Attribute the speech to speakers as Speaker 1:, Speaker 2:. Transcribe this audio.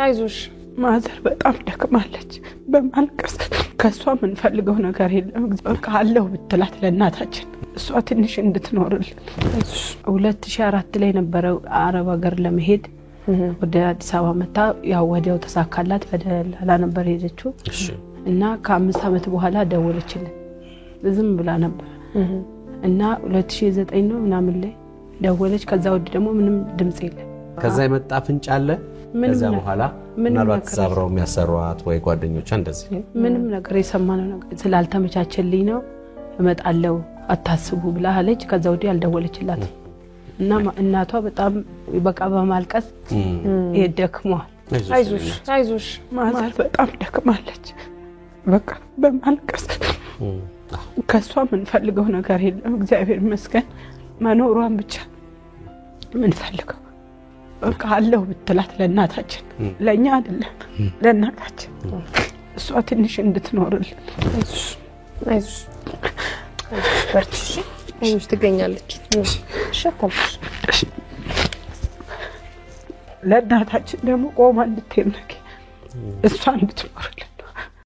Speaker 1: አይዞሽ ማዘር በጣም ደክማለች በማልቀስ ከሷ ምን ፈልገው ነገር የለም በቃ አለው ብትላት ለእናታችን እሷ ትንሽ እንድትኖርልን 2004 ላይ ነበር አረብ ሀገር ለመሄድ ወደ አዲስ አበባ መጣ ያው ወዲያው ተሳካላት ፈደላ ነበር ሄደችው እና ከ5 አመት በኋላ ደወለችልን ዝም ብላ ነበር እና 2009 ነው ምናምን ላይ ደወለች ከዛ ወዲ ደግሞ ምንም ድምጽ የለም
Speaker 2: ከዛ የመጣ ፍንጭ አለ ከዛ በኋላ ምናልባት ዛብራው የሚያሰሯት ወይ ጓደኞቿ እንደዚህ
Speaker 1: ምንም ነገር የሰማነው ነገር ስላልተመቻቸልኝ ነው እመጣለሁ አታስቡ ብላ አለች ከዛ ወዲ ያልደወለችላት እና እናቷ በጣም በቃ በማልቀስ ይደክሟል አይዞሽ ማዘር በጣም ደክማለች በቃ በማልቀስ ከሷ ምን ፈልገው ነገር የለም እግዚአብሔር ይመስገን መኖሯን ብቻ ምን ፈልገው በቃ አለው ብትላት ለእናታችን ለኛ አይደለም ለእናታችን እሷ ትንሽ እንድትኖርልን
Speaker 3: አይዞሽ በርቺ አይዞሽ ትገኛለች ሸታለሽ
Speaker 1: ለእናታችን ደግሞ ቆማ እንድትነቂ እሷ እንድትኖርልን